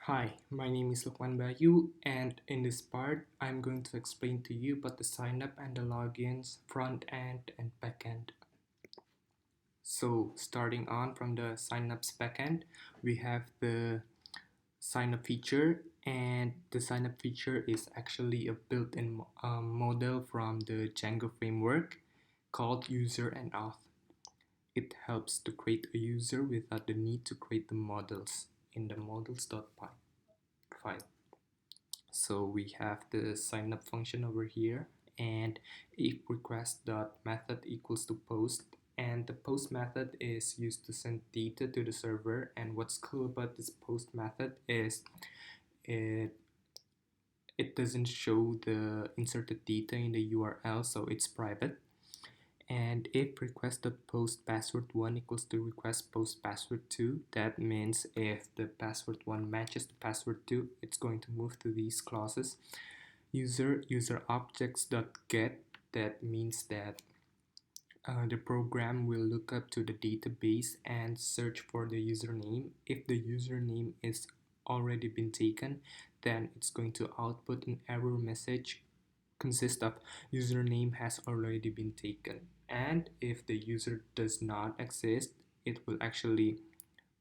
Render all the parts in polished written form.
Hi, my name is Lukman Bayu, and in this part, I'm going to explain to you about the sign up and the logins, front end and back end. So, starting on from the sign ups back end, we have the sign up feature, and the sign up feature is actually a built in model from the Django framework called user and auth. It helps to create a user without the need to create the models in the models.py file. So we have the sign up function over here, and if request dot method equals to post, and the post method is used to send data to the server. And what's cool about this post method is it it doesn't show the inserted data in the URL, so it's private. And if request.post password1 equals to request post password2, that means if the password1 matches the password2, it's going to move to these clauses. User objects.get, that means that the program will look up to the database and search for the username. If the username is already been taken, then it's going to output an error message consist of username has already been taken. And if the user does not exist, it will actually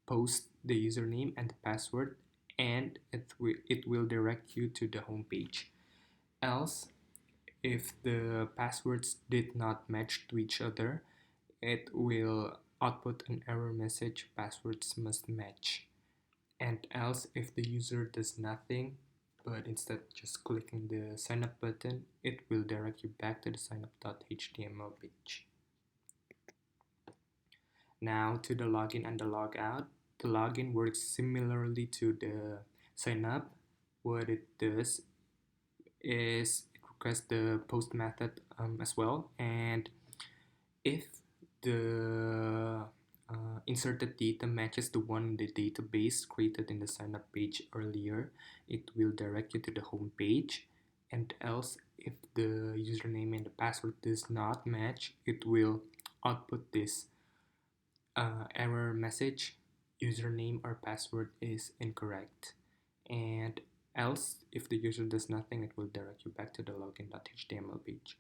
post the username and the password, and it will direct you to the home page. Else, if the passwords did not match to each other, it will output an error message, passwords must match. And else, if the user does nothing but instead just clicking the sign up button, it will direct you back to the signup.html page. Now to the login and the logout. The login works similarly to the sign up. What it does is it requests the post method as well, and if the inserted data matches the one in the database created in the sign up page earlier, it will direct you to the home page. And else, if the username and the password does not match, it will output this error message, username or password is incorrect. And else, if the user does nothing, it will direct you back to the login.html page.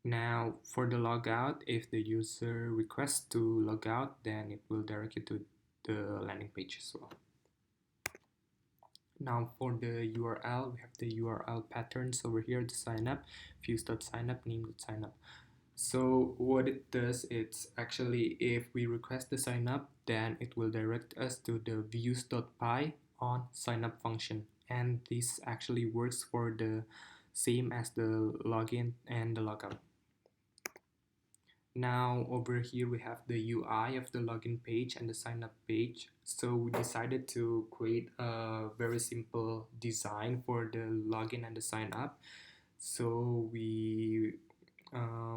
Now for the logout, if the user requests to log out, then it will direct you to the landing page as well. Now for the URL, we have the URL patterns over here, the sign up, views.signup, name.signup. So what it does, it's actually if we request the sign up, then it will direct us to the views.py on sign up function. And this actually works for the same as the login and the logout. Now over here we have the UI of the login page and the sign up page. So we decided to create a very simple design for the login and the sign up. So we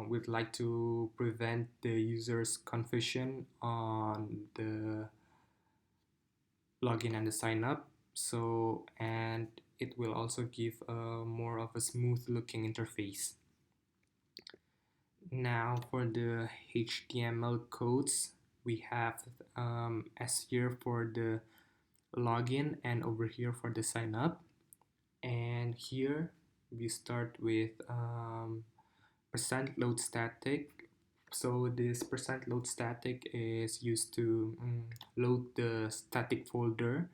would like to prevent the user's confusion on the login and the sign up. So, and it will also give more of a smooth looking interface. Now for the HTML codes, we have as here for the login and over here for the sign up. And here we start with percent load static. So this percent load static is used to load the static folder.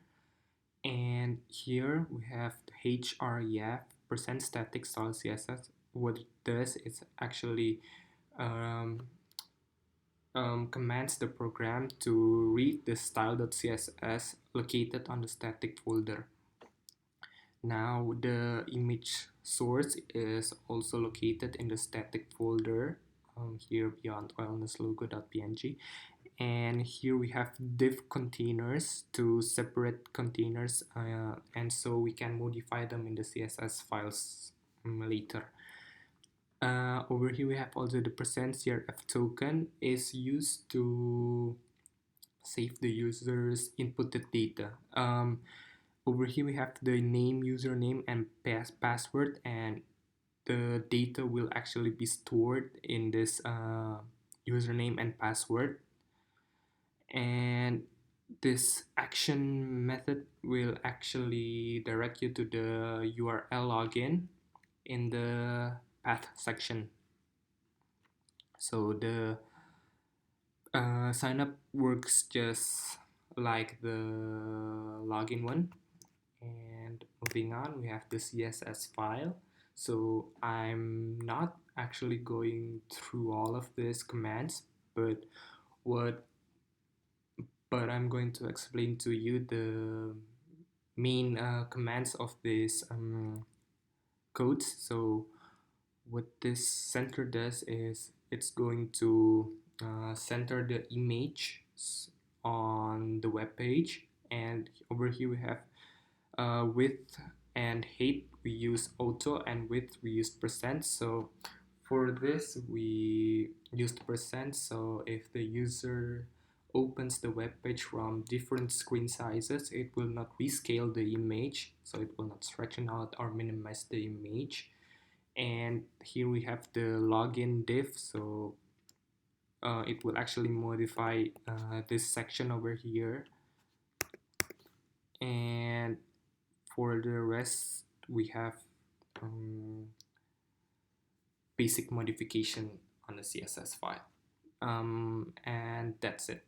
And here we have the href percent static style css. What it does is actually um, commands the program to read the style.css located on the static folder. Now the image source is also located in the static folder here beyond wellness logo.png. And here we have div containers to separate containers, and so we can modify them in the CSS files later. Over here we have also the %crf token is used to save the user's inputted data. Over here we have the name, username, and password, and the data will actually be stored in this username and password. And This action method will actually direct you to the URL login in the path section. So the sign up works just like the login one. And moving on, we have the CSS file. So I'm not actually going through all of these commands, but what but I'm going to explain to you the main commands of this codes. So what this center does is it's going to center the image on the web page, and over here we have width and height we use auto, and width we use percent. So for this we used percent, so if the user opens the web page from different screen sizes, it will not rescale the image, so it will not stretch out or minimize the image. And here we have the login div, so it will actually modify this section over here. And for the rest we have basic modification on the CSS file, and that's it.